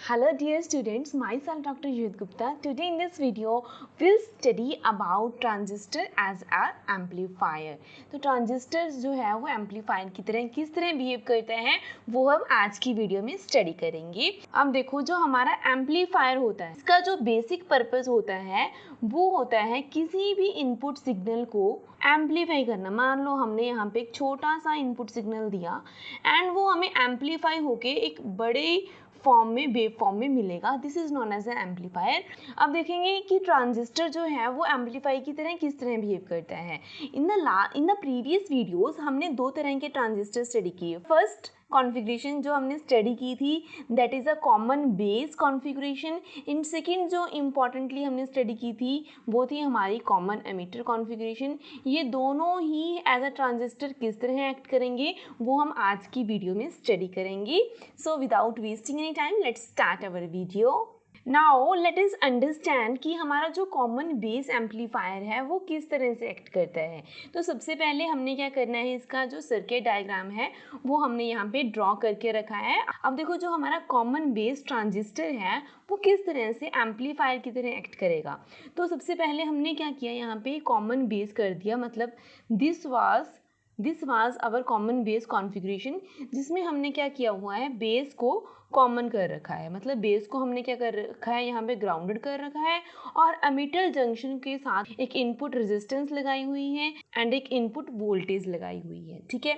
Hello dear students, myself Dr. Yud Gupta. Today in this video, we'll study about transistor as an amplifier. तो transistor जो है वो amplifier की तरह किस तरह बिहेव करते हैं वो हम आज की वीडियो में स्टडी करेंगे. अब देखो जो हमारा एम्पलीफायर होता है इसका जो बेसिक पर्पस होता है वो होता है किसी भी इनपुट सिग्नल को एम्पलीफाई करना. मान लो हमने यहाँ पे एक छोटा सा इनपुट सिग्नल दिया एंड वो हमें एम्पलीफाई होके एक बड़े फॉर्म में वेव फॉर्म में मिलेगा. This is known as an amplifier. अब देखेंगे कि ट्रांजिस्टर जो है वो एम्पलीफाई की तरह किस तरह बिहेव करता है. इन द प्रीवियस वीडियोस हमने दो तरह के ट्रांजिस्टर स्टडी किए. फर्स्ट कॉन्फ़िगरेशन जो हमने स्टडी की थी that is a common base configuration. In second जो इम्पॉर्टेंटली हमने स्टडी की थी वो थी हमारी कॉमन एमिटर कॉन्फ़िगरेशन. ये दोनों ही एज अ ट्रांजिस्टर किस तरह एक्ट करेंगे वो हम आज की वीडियो में स्टडी करेंगे. So without wasting any time let's start our video. Now let is understand कि हमारा जो कॉमन बेस एम्पलीफायर है वो किस तरह से एक्ट करता है. तो सबसे पहले हमने क्या करना है, इसका जो सर्किट डायग्राम है वो हमने यहाँ पे ड्रॉ करके रखा है. अब देखो जो हमारा कॉमन बेस ट्रांजिस्टर है वो किस तरह से एम्पलीफायर की तरह एक्ट करेगा. तो सबसे पहले हमने क्या किया, यहाँ पे कॉमन बेस कर दिया. मतलब this was our common base configuration जिसमें हमने क्या किया हुआ है, बेस को कॉमन कर रखा है. मतलब बेस को हमने क्या कर रखा है, यहाँ पे ग्राउंडेड कर रखा है और एमिटर जंक्शन के साथ एक इनपुट रेजिस्टेंस लगाई हुई है एंड एक इनपुट वोल्टेज लगाई हुई है. ठीक है.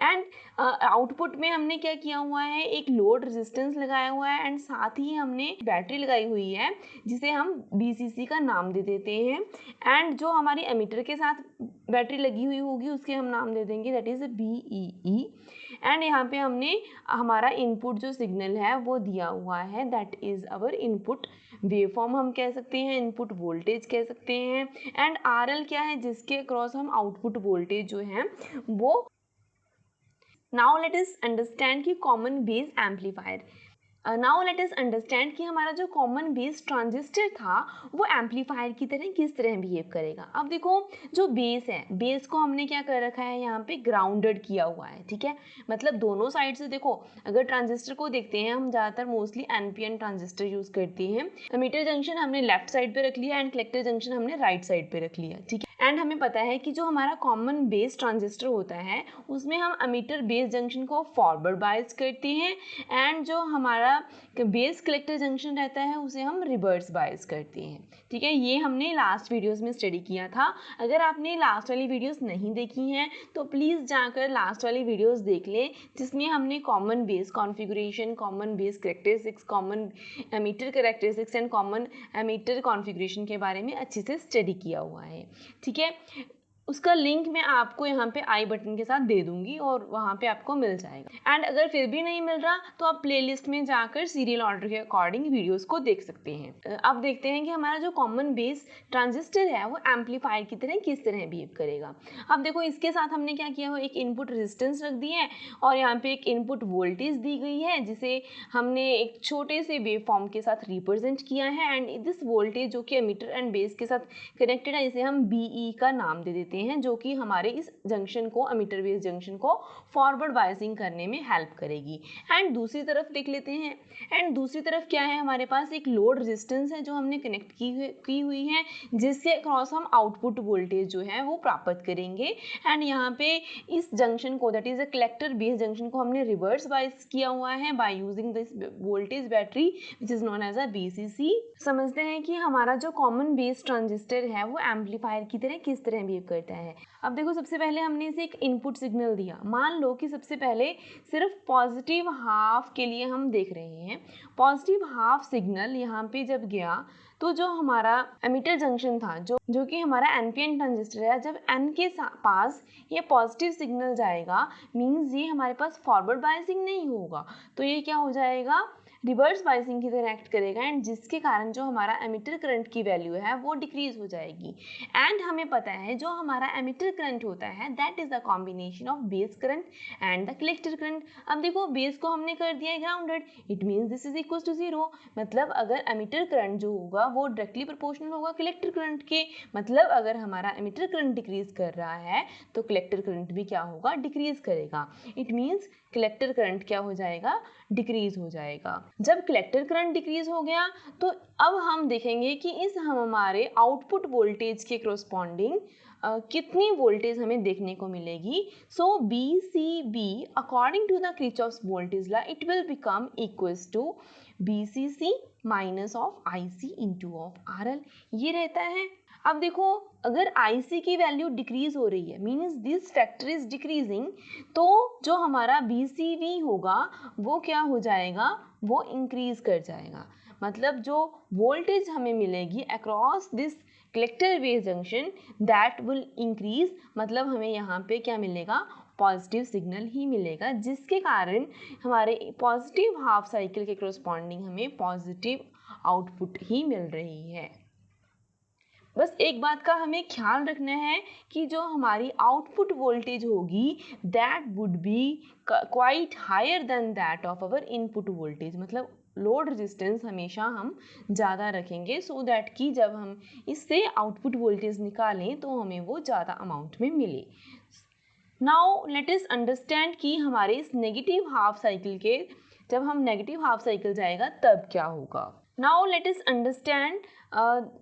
एंड आउटपुट में हमने क्या किया हुआ है, एक लोड रेजिस्टेंस लगाया हुआ है एंड साथ ही हमने बैटरी लगाई हुई है जिसे हम BCC का नाम दे देते हैं. एंड जो हमारी एमिटर के साथ बैटरी लगी हुई होगी उसके हम नाम दे देंगे दैट इज़ BEE. एंड यहाँ पे हमने हमारा इनपुट जो सिग्नल है वो दिया हुआ है that is our input waveform हम कह सकते हैं, इनपुट वोल्टेज कह सकते हैं. एंड RL क्या है जिसके अक्रॉस हम आउटपुट वोल्टेज जो है वो. नाउ लेट अस अंडरस्टैंड कि common base amplifier. Now let us understand कि हमारा जो कॉमन बेस ट्रांजिस्टर था वो एम्पलीफायर की तरह किस तरह बिहेव करेगा. अब देखो जो बेस है, बेस को हमने क्या कर रखा है, यहाँ पे ग्राउंडेड किया हुआ है. ठीक है. मतलब दोनों साइड से देखो, अगर ट्रांजिस्टर को देखते हैं हम ज़्यादातर मोस्टली NPN ट्रांजिस्टर यूज़ करते हैं. एमिटर जंक्शन हमने लेफ्ट साइड पे रख लिया एंड कलेक्टर जंक्शन हमने राइट साइड पे रख लिया. ठीक है. एंड हमें पता है कि जो हमारा कॉमन बेस ट्रांजिस्टर होता है उसमें हम एमिटर बेस जंक्शन को फॉरवर्ड बायस करते हैं एंड जो हमारा बेस कलेक्टर जंक्शन रहता है उसे हम रिवर्स बायस करते हैं. ठीक है. ये हमने लास्ट वीडियोस में स्टडी किया था. अगर आपने लास्ट वाली वीडियोस नहीं देखी हैं तो प्लीज़ जाकर लास्ट वाली वीडियोस देख लें जिसमें हमने common base configuration, common base characteristics, common emitter characteristics and common emitter configuration के बारे में अच्छे से स्टडी किया हुआ है. ठीक है. उसका लिंक मैं आपको यहाँ पे आई बटन के साथ दे दूंगी और वहाँ पे आपको मिल जाएगा. एंड अगर फिर भी नहीं मिल रहा तो आप प्लेलिस्ट में जाकर सीरियल ऑर्डर के अकॉर्डिंग वीडियोस को देख सकते हैं. अब देखते हैं कि हमारा जो कॉमन बेस ट्रांजिस्टर है वो एम्पलीफायर की तरह किस तरह बिहेव करेगा. अब देखो इसके साथ हमने क्या किया हुआ, एक इनपुट रेजिस्टेंस रख दी है और यहाँ पे एक इनपुट वोल्टेज दी गई है जिसे हमने एक छोटे से वेव फॉर्म के साथ रिप्रेजेंट किया है. एंड दिस वोल्टेज जो कि एमिटर एंड बेस के साथ कनेक्टेड है इसे हम BE का नाम दे देते हैं जो कि हमारे इस जंक्शन को, एमिटर बेस जंक्शन को फॉरवर्ड बायसिंग करने में हेल्प करेगी. एंड दूसरी तरफ देख लेते हैं. एंड दूसरी तरफ क्या है, हमारे पास एक लोड रेजिस्टेंस है जो हमने कनेक्ट की हुई है जिसके अक्रॉस हम आउटपुट वोल्टेज जो है वो प्राप्त करेंगे. एंड यहाँ पे इस जंक्शन को that is a collector base junction को हमने रिवर्स बायस किया हुआ है by using this voltage battery which is known as a BCC. समझते हैं कि हमारा जो कॉमन बेस ट्रांजिस्टर है वो एम्पलीफायर की तरह किस तरह बिहेव करता है. अब देखो सबसे पहले हमने इसे एक इनपुट सिग्नल दिया. मान लो कि सबसे पहले सिर्फ पॉजिटिव हाफ के लिए हम देख रहे हैं. पॉजिटिव हाफ सिग्नल यहाँ पे जब गया तो जो हमारा एमिटर जंक्शन था जो कि हमारा NPN ट्रांजिस्टर है, जब N के पास ये पॉजिटिव सिग्नल जाएगा मीन्स ये हमारे पास फॉरवर्ड बायसिंग नहीं होगा तो ये क्या हो जाएगा, रिवर्स बायसिंग की तरह एक्ट करेगा. एंड जिसके कारण जो हमारा एमिटर करंट की वैल्यू है वो डिक्रीज हो जाएगी. एंड हमें पता है जो हमारा एमिटर करंट होता है that is the combination of base current and the collector current. अब देखो बेस को हमने कर दिया है grounded, it means this is equal to 0. मतलब अगर एमिटर करंट जो होगा वो डायरेक्टली प्रोपोर्शनल होगा कलेक्टर करंट के. मतलब अगर हमारा एमिटर करंट डिक्रीज कर रहा है तो कलेक्टर करंट भी क्या होगा, डिक्रीज करेगा. इट मीन्स कलेक्टर करंट क्या हो जाएगा, डिक्रीज हो जाएगा. जब कलेक्टर करंट डिक्रीज हो गया तो अब हम देखेंगे कि इस हमारे आउटपुट वोल्टेज के करस्पॉन्डिंग कितनी वोल्टेज हमें देखने को मिलेगी. So BCB according to the Kirchhoff's voltage law it will become equals to BCC minus of IC into of RL. ये रहता है. अब देखो अगर IC की वैल्यू डिक्रीज हो रही है means this factor is decreasing, तो जो हमारा BCV होगा वो क्या हो जाएगा, वो इंक्रीज कर जाएगा. मतलब जो वोल्टेज हमें मिलेगी across this collector base junction that will increase. मतलब हमें यहाँ पे क्या मिलेगा, पॉजिटिव सिग्नल ही मिलेगा, जिसके कारण हमारे पॉजिटिव हाफ साइकिल के करस्पॉन्डिंग हमें पॉजिटिव आउटपुट ही मिल रही है. बस एक बात का हमें ख्याल रखना है कि जो हमारी आउटपुट वोल्टेज होगी that would be quite higher than that of our input voltage. मतलब लोड रेजिस्टेंस हमेशा हम ज़्यादा रखेंगे सो दैट कि जब हम इससे आउटपुट वोल्टेज निकालें तो हमें वो ज़्यादा अमाउंट में मिले. नाउ लेट अस अंडरस्टैंड कि हमारे इस नेगेटिव हाफ साइकिल के जब हम नेगेटिव हाफ साइकिल जाएगा तब क्या होगा. नाउ लेट अस अंडरस्टैंड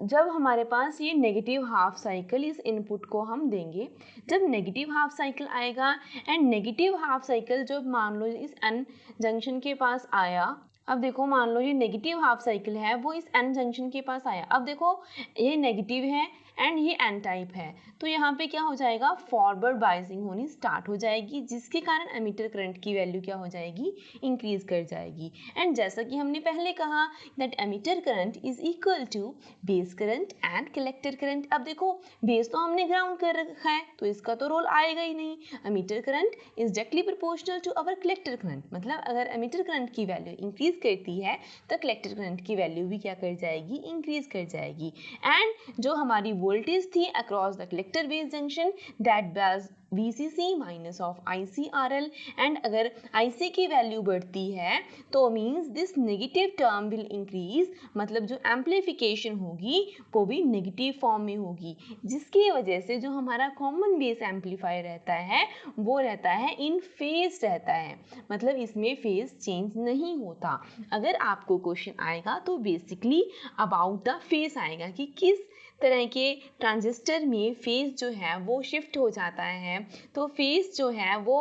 जब हमारे पास ये नेगेटिव हाफ साइकिल इस इनपुट को हम देंगे, जब नेगेटिव हाफ साइकिल आएगा एंड नेगेटिव हाफ साइकिल जब मान लो इस N जंक्शन के पास आया. अब देखो मान लो ये नेगेटिव हाफ साइकिल है वो इस N जंक्शन के पास आया. अब देखो ये नेगेटिव है एंड ये N टाइप है, तो यहाँ पे क्या हो जाएगा, फॉरवर्ड बायसिंग होनी स्टार्ट हो जाएगी, जिसके कारण एमीटर करंट की वैल्यू क्या हो जाएगी, इंक्रीज कर जाएगी. एंड जैसा कि हमने पहले कहा that emitter current is equal to base current and collector current. अब देखो बेस तो हमने ग्राउंड कर रखा है तो इसका तो रोल आएगा ही नहीं. Emitter current is directly proportional to our collector current. मतलब अगर एमीटर करंट की वैल्यू इंक्रीज करती है तो कलेक्टर करंट की वैल्यू भी क्या कर जाएगी, इंक्रीज कर जाएगी. एंड जो हमारी वोल्टेज थी across the collector base junction that was VCC minus of ICRL. And अगर IC की वैल्यू बढ़ती है तो means this negative term will increase. मतलब जो एम्प्लीफिकेशन होगी वो भी नेगेटिव फॉर्म में होगी, जिसकी वजह से जो हमारा कॉमन बेस एम्पलीफायर रहता है वो रहता है इन फेज रहता है. मतलब इसमें फेज चेंज नहीं होता. अगर आपको क्वेश्चन आएगा तो बेसिकली अबाउट द फेज आएगा कि किस तरह के ट्रांजिस्टर में फेज जो है वो शिफ्ट हो जाता है. तो फेज जो है वो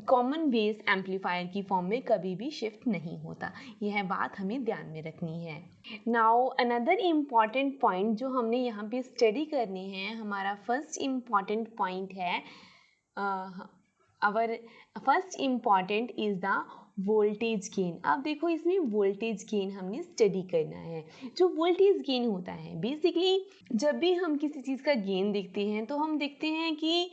कॉमन बेस एम्पलीफायर की फॉर्म में कभी भी शिफ्ट नहीं होता. यह बात हमें ध्यान में रखनी है. नाउ अनदर इम्पॉर्टेंट पॉइंट जो हमने यहाँ पे स्टडी करनी है, हमारा फर्स्ट इम्पॉर्टेंट पॉइंट है, our first important is the voltage gain. अब देखो इसमें वोल्टेज गेन हमने स्टडी करना है. जो वोल्टेज गेन होता है बेसिकली जब भी हम किसी चीज़ का गेन देखते हैं तो हम देखते हैं कि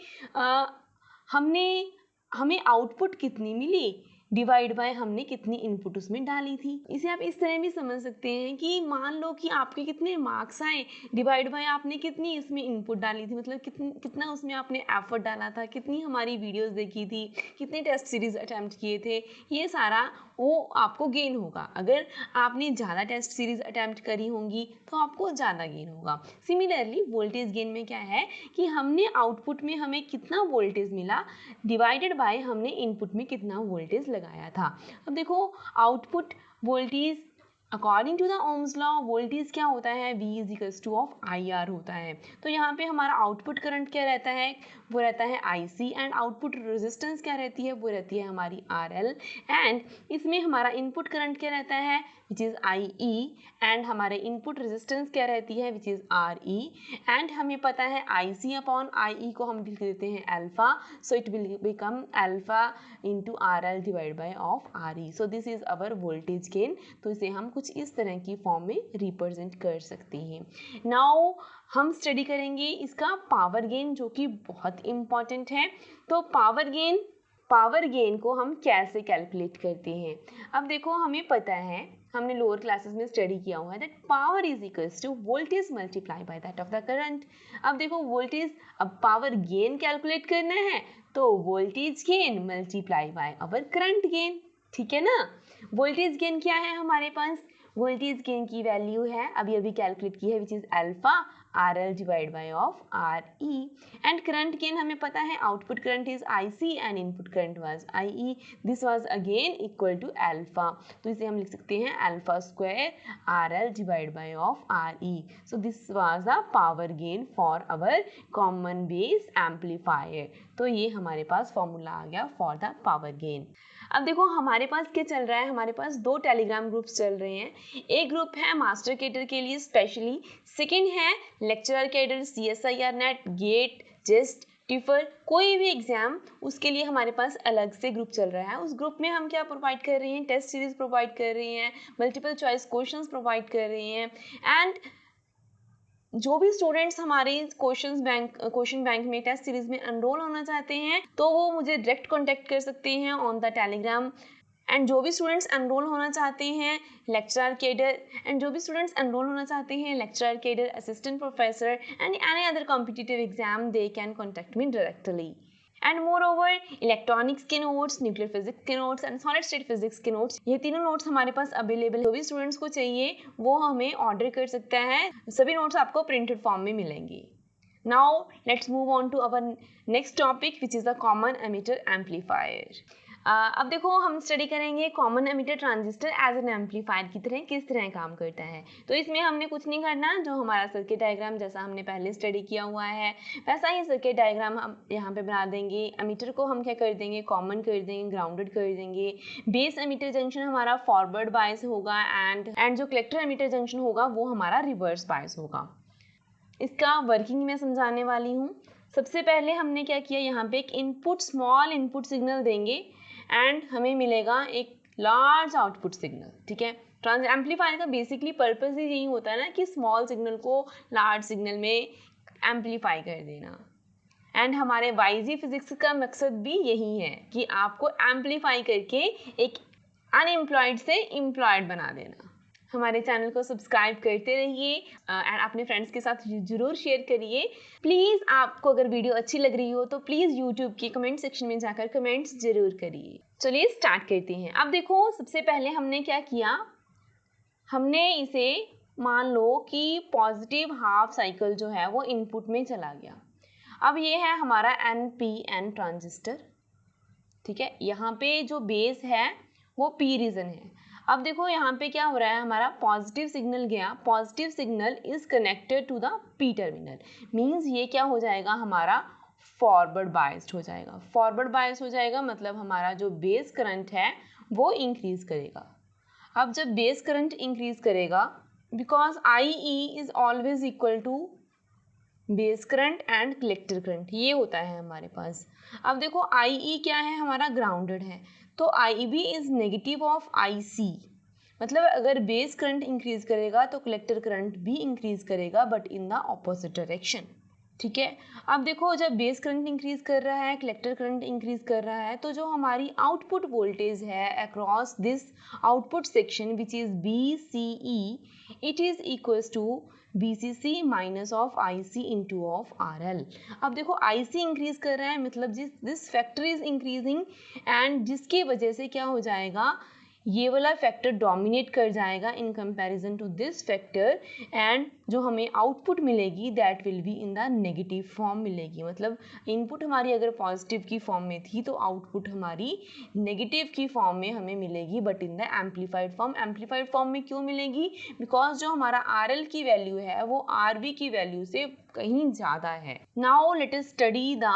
हमें आउटपुट कितनी मिली डिवाइड बाय हमने कितनी इनपुट उसमें डाली थी. इसे आप इस तरह भी समझ सकते हैं कि मान लो कि आपके कितने मार्क्स आए डिवाइड बाय आपने कितनी इसमें इनपुट डाली थी. मतलब कितना उसमें आपने एफर्ट डाला था, कितनी हमारी वीडियोस देखी थी, कितने टेस्ट सीरीज अटैम्प्ट किए थे, ये सारा वो आपको गेन होगा. अगर आपने ज़्यादा टेस्ट सीरीज अटैम्प्ट करी होंगी तो आपको ज़्यादा गेन होगा. सिमिलरली वोल्टेज गेन में क्या है कि हमने आउटपुट में हमें कितना वोल्टेज मिला डिवाइडेड बाय हमने इनपुट में कितना वोल्टेज लगाया था. अब देखो output voltage according to the Ohm's law voltage क्या होता है, V is equals to of IR होता है. तो यहाँ पे हमारा आउटपुट करंट क्या रहता है, वो रहता है IC. एंड आउटपुट रेजिस्टेंस क्या रहती है, वो रहती है हमारी RL. एंड इसमें हमारा इनपुट करंट क्या रहता है विच इज़ IE. एंड हमारे इनपुट रेजिस्टेंस क्या रहती है विच इज़ RE. एंड हमें पता है IC अपॉन IE को हम लिख देते हैं alpha. So it will become alpha into RL divide by of RE. So this is our voltage gain. तो इसे हम कुछ इस तरह की फॉर्म में रिप्रेजेंट कर सकते हैं. नाउ हम स्टडी करेंगे इसका पावर गेन जो कि बहुत इम्पॉर्टेंट है. तो पावर गेन को हम कैसे कैलकुलेट करते हैं. अब देखो हमें पता है, हमने लोअर क्लासेस में स्टडी किया हुआ है that power is equals to voltage multiply by that of the current. अब देखो वोल्टेज, अब पावर गेन कैलकुलेट करना है तो voltage gain multiply by our current gain. ठीक है ना. वोल्टेज गेन क्या है हमारे पास, वोल्टेज गेन की वैल्यू है अभी कैलकुलेट की है which is alpha RL divide by of RE and current gain हमें पता है output current is IC and input current was IE. This was again equal to alpha, तो इसे हम लिख सकते हैं alpha square RL divide by of RE. So this was the power gain for our common base amplifier. तो ये हमारे पास formula आ गया फॉर द पावर गेन. अब देखो हमारे पास क्या चल रहा है, हमारे पास दो टेलीग्राम ग्रुप्स चल रहे हैं. एक ग्रुप है मास्टर कैडर के लिए स्पेशली, सेकंड है lecturer cadre, CSIR NET, GATE, JEST, TIFR, कोई भी एग्जाम उसके लिए हमारे पास अलग से ग्रुप चल रहा है. उस ग्रुप में हम क्या प्रोवाइड कर रहे हैं, टेस्ट सीरीज प्रोवाइड कर रहे हैं, मल्टीपल चॉइस क्वेश्चंस प्रोवाइड कर रहे हैं. एंड जो भी स्टूडेंट्स हमारे क्वेश्चन बैंक में टेस्ट सीरीज में एनरोल होना चाहते हैं तो वो मुझे डायरेक्ट कांटेक्ट कर सकते हैं ऑन द टेलीग्राम. एंड जो भी स्टूडेंट्स एनरोल होना चाहते हैं lecturer cadre, assistant professor and any other competitive exam, they can contact me directly. And more over electronics के नोट्स, न्यूक्लियर फिजिक्स के notes and solid state physics के notes, ये तीनों नोट्स हमारे पास अवेलेबल. जो भी स्टूडेंट्स को चाहिए वो हमें ऑर्डर कर सकता है. सभी नोट्स आपको प्रिंटेड फॉर्म में मिलेंगे. Now let's move on to our next topic which is the common emitter amplifier. अब देखो हम स्टडी करेंगे common emitter transistor as an amplifier की तरह किस तरह काम करता है. तो इसमें हमने कुछ नहीं करना, जो हमारा सर्किट डायग्राम जैसा हमने पहले स्टडी किया हुआ है वैसा ही सर्किट डायग्राम हम यहाँ पे बना देंगे. एमिटर को हम क्या कर देंगे, कॉमन कर देंगे, ग्राउंडेड कर देंगे. बेस एमिटर जंक्शन हमारा फॉरवर्ड बायस होगा एंड जो कलेक्टर एमिटर जंक्शन होगा वो हमारा रिवर्स बायस होगा. इसका वर्किंग मैं समझाने वाली हूँ. सबसे पहले हमने क्या किया, यहाँ पे एक स्मॉल इनपुट सिग्नल देंगे एंड हमें मिलेगा एक लार्ज आउटपुट सिग्नल. ठीक है, एम्पलीफायर का बेसिकली पर्पस ही यही होता है ना कि स्मॉल सिग्नल को लार्ज सिग्नल में एम्पलीफाई कर देना. एंड हमारे YG फिजिक्स का मकसद भी यही है कि आपको एम्पलीफाई करके एक अनएम्प्लॉयड से एम्प्लॉयड बना देना. हमारे चैनल को सब्सक्राइब करते रहिए एंड अपने फ्रेंड्स के साथ ज़रूर शेयर करिए. प्लीज़ आपको अगर वीडियो अच्छी लग रही हो तो प्लीज़ यूट्यूब के कमेंट सेक्शन में जाकर कमेंट्स ज़रूर करिए. चलिए स्टार्ट करते हैं. अब देखो सबसे पहले हमने क्या किया, हमने इसे मान लो कि पॉजिटिव हाफ साइकिल जो है वो इनपुट में चला गया. अब ये है हमारा NPN ट्रांजिस्टर. ठीक है, यहाँ पे जो बेस है वो P रीजन है. अब देखो यहाँ पे क्या हो रहा है, हमारा पॉजिटिव सिग्नल गया, positive signal is connected to the P terminal. Means ये क्या हो जाएगा, हमारा फॉरवर्ड बायस्ड हो जाएगा. फॉरवर्ड बायस्ड हो जाएगा मतलब हमारा जो बेस करंट है वो इंक्रीज करेगा. अब जब बेस करंट इंक्रीज करेगा, because IE is always equal to base current and collector current, ये होता है हमारे पास. अब देखो IE क्या है, हमारा ग्राउंडेड है, तो IB is negative of IC. मतलब अगर बेस करंट इंक्रीज करेगा तो कलेक्टर करंट भी इंक्रीज करेगा but in the opposite direction. ठीक है, अब देखो जब बेस करंट इंक्रीज कर रहा है, कलेक्टर करंट इंक्रीज कर रहा है, तो जो हमारी आउटपुट वोल्टेज है across this output section which is BCE, it is equals to BCC minus of IC into of RL. अब देखो IC इंक्रीज कर रहा है मतलब this factor is increasing and जिसकी वजह से क्या हो जाएगा, ये वाला फैक्टर डोमिनेट कर जाएगा in comparison to this factor and जो हमें आउटपुट मिलेगी that will be in the negative form मिलेगी. मतलब इनपुट हमारी अगर पॉजिटिव की फॉर्म में थी तो आउटपुट हमारी नेगेटिव की फॉर्म में हमें मिलेगी but in the amplified form. Amplified form में क्यों मिलेगी, बिकॉज जो हमारा RL की वैल्यू है वो RB की वैल्यू से कहीं ज़्यादा है. Now let us study the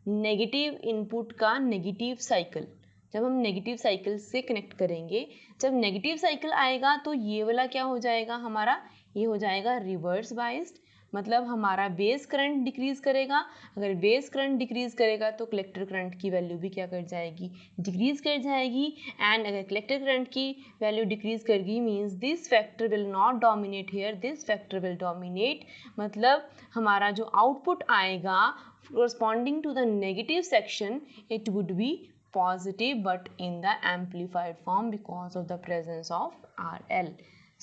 negative input का नेगेटिव साइकिल. जब हम नेगेटिव साइकिल से कनेक्ट करेंगे, जब नेगेटिव साइकिल आएगा तो ये वाला क्या हो जाएगा, हमारा ये हो जाएगा रिवर्स बायस्ड. मतलब हमारा बेस करंट डिक्रीज करेगा. अगर बेस करंट डिक्रीज करेगा तो कलेक्टर करंट की वैल्यू भी क्या कर जाएगी, डिक्रीज कर जाएगी. एंड अगर कलेक्टर करंट की वैल्यू डिक्रीज करेगी means this factor will not dominate here, this factor will dominate. मतलब हमारा जो आउटपुट आएगा corresponding to the negative section, it would be positive but in the amplified form because of the presence of RL.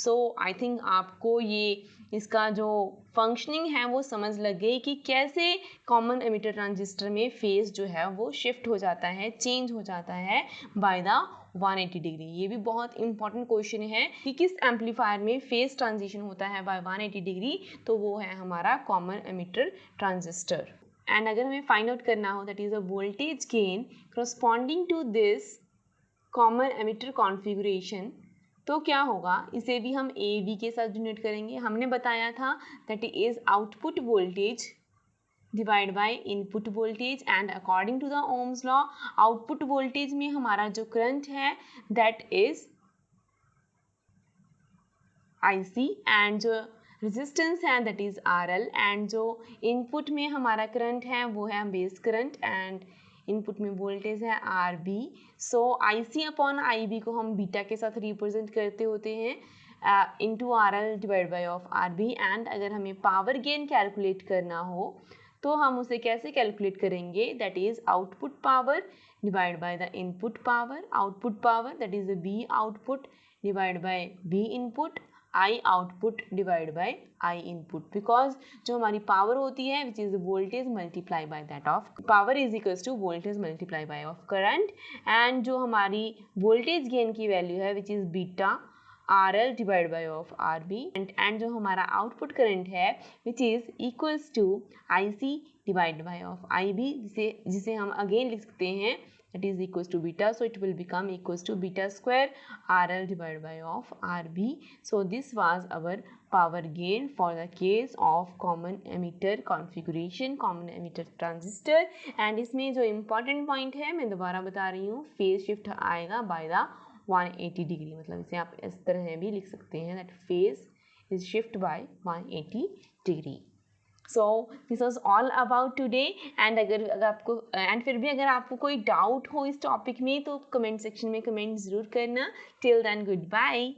So I think आपको ये इसका जो functioning है वो समझ लग गई कि कैसे कॉमन एमिटर ट्रांजिस्टर में फेज जो है वो शिफ्ट हो जाता है, चेंज हो जाता है बाय द 180 डिग्री। ये भी बहुत इंपॉर्टेंट क्वेश्चन है कि किस एम्पलीफायर में फेज ट्रांजिशन होता है बाय 180 डिग्री, तो वो है हमारा कॉमन एमिटर ट्रांजिस्टर। एंड अगर हमें फाइंड आउट करना हो that is a voltage gain corresponding to this common emitter configuration, तो क्या होगा, इसे भी हम ए बी के साथ डिनोट करेंगे। हमने बताया था that is output voltage divide by input voltage, and according to the Ohm's law output voltage में हमारा जो करंट है दैट इज IC, एंड जो रेजिस्टेंस है दैट इज RL, एंड जो इनपुट में हमारा करंट है वो है बेस करंट, एंड इनपुट में वोल्टेज है RB। So IC upon IB को हम बीटा के साथ रिप्रेजेंट करते होते हैं into RL divide by of RB। And अगर हमें पावर गेन कैलकुलेट करना हो तो हम उसे कैसे कैलकुलेट करेंगे, that is output power divide by the input power. Output power that is B output divide by B input, I output divide by I input, because जो हमारी पावर होती है which is voltage multiply by that of power is equals to voltage multiply by of current, and जो हमारी voltage gain की value है which is beta RL divide by of RB, and जो हमारा आउटपुट करंट है which is equals to IC divide by of IB, जिसे हम again लिख सकते हैं that is equals to beta, so it will become equals to beta square RL divided by of RB. So this was our power gain for the case of common emitter configuration, common emitter transistor, and इसमें जो important point है मैं दोबारा बता रही हूँ, phase shift आएगा by the 180 degree, मतलब इसे आप इस तरह भी लिख सकते हैं that phase is shift by 180 degree. So this was all about today, and अगर आपको एंड फिर भी अगर आपको कोई डाउट हो इस टॉपिक में तो कमेंट सेक्शन में कमेंट ज़रूर करना। Till then good bye.